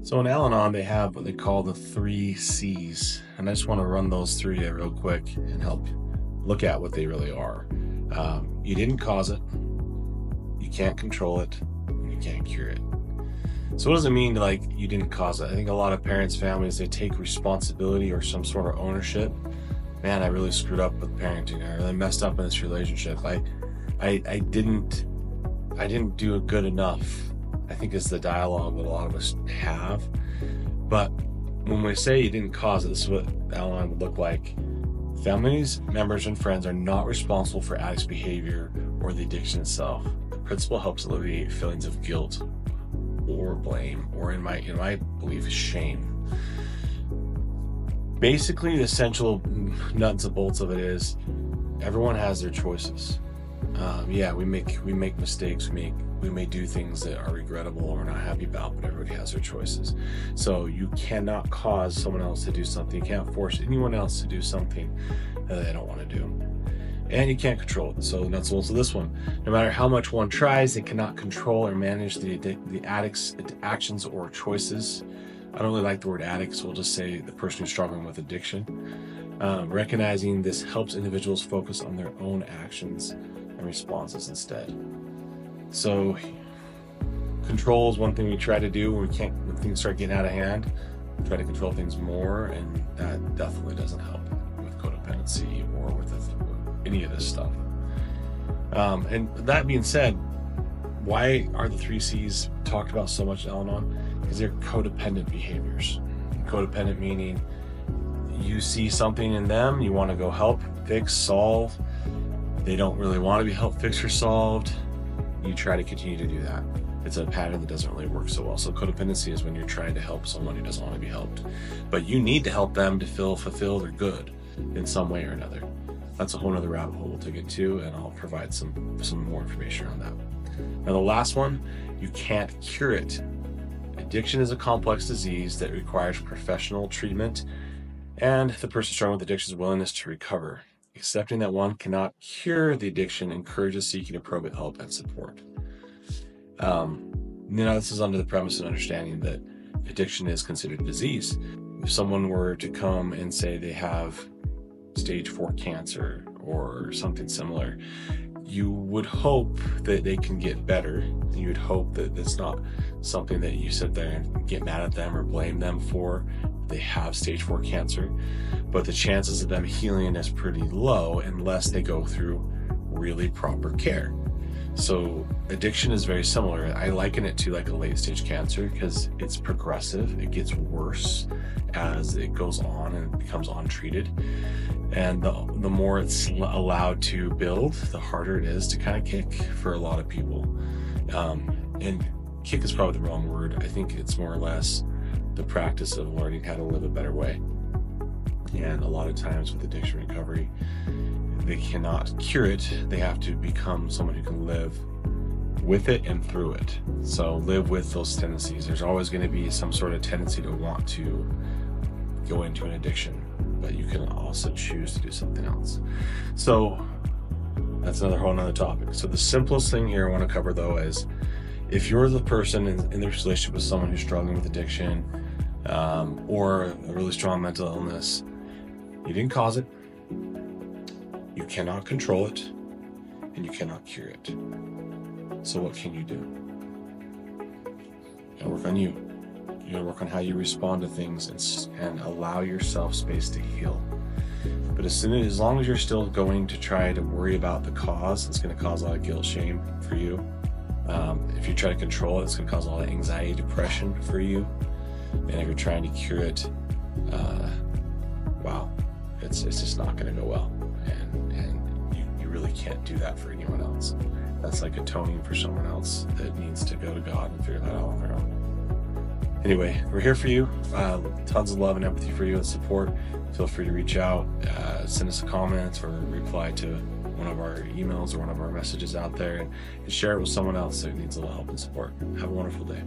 So in Al-Anon, they have what they call the 3 C's, and I just want to run those through you real quick and help look at what they really are. You didn't cause it, you can't control it, and you can't cure it. So what does it mean to, like, you didn't cause it? I think a lot of parents, families, they take responsibility or some sort of ownership. Man, I really screwed up with parenting. I really messed up in this relationship. I didn't do it good enough, I think, is the dialogue that a lot of us have. But when we say you didn't cause it, this is what Al-Anon would look like. Families, members, and friends are not responsible for addict's behavior or the addiction itself. The principle helps alleviate feelings of guilt or blame, or in my belief, shame. Basically, the essential nuts and bolts of it is everyone has their choices. Yeah, we make mistakes. We may do things that are regrettable or we're not happy about, but everybody has their choices. So you cannot cause someone else to do something. You can't force anyone else to do something that they don't want to do. And you can't control it. So nuts and bolts of this one. No matter how much one tries, they cannot control or manage the addict's actions or choices. I don't really like the word addict, so we'll just say the person who's struggling with addiction. Recognizing this helps individuals focus on their own actions and responses instead. So control is one thing we try to do when things start getting out of hand. We try to control things more, and that definitely doesn't help with codependency or with any of this stuff. And that being said, why are the 3 C's talked about so much in Al-Anon? Because they're codependent behaviors. Codependent meaning you see something in them, you want to go help, fix, solve. They don't really want to be helped, fixed, or solved. You try to continue to do that. It's a pattern that doesn't really work so well. So codependency is when you're trying to help someone who doesn't want to be helped, but you need to help them to feel fulfilled or good in some way or another. That's a whole other rabbit hole we'll take it to, and I'll provide some more information on that. Now, the last one, you can't cure it. Addiction is a complex disease that requires professional treatment, and the person struggling with addiction's willingness to recover. Accepting that one cannot cure the addiction encourages seeking appropriate help and support. This is under the premise and understanding that addiction is considered a disease. If someone were to come and say they have stage 4 cancer or something similar, you would hope that they can get better. You would hope that it's not something that you sit there and get mad at them or blame them for. They have stage 4 cancer, but the chances of them healing is pretty low unless they go through really proper care. So addiction is very similar. I liken it to like a late stage cancer because it's progressive. It gets worse as it goes on and it becomes untreated. And the more it's allowed to build, the harder it is to kind of kick for a lot of people. And kick is probably the wrong word. I think it's more or less the practice of learning how to live a better way. And a lot of times with addiction recovery, they cannot cure it. They have to become someone who can live with it and through it. So live with those tendencies. There's always going to be some sort of tendency to want to go into an addiction, but you can also choose to do something else. So that's another whole nother topic. So the simplest thing here I want to cover, though, is if you're the person in the relationship with someone who's struggling with addiction or a really strong mental illness, you didn't cause it, you cannot control it, and you cannot cure it. So what can you do? You gotta work on you. You gotta work on how you respond to things and allow yourself space to heal. But as long as you're still going to try to worry about the cause, it's going to cause a lot of guilt, shame for you. If you try to control it, it's going to cause a lot of anxiety, depression for you. And if you're trying to cure it, it's just not going to go well. And you really can't do that for anyone else. That's like atoning for someone else that needs to go to God and figure that out on their own. Anyway, we're here for you. Tons of love and empathy for you and support. Feel free to reach out, send us a comment, or reply to one of our emails or one of our messages out there, and share it with someone else that needs a little help and support. Have a wonderful day.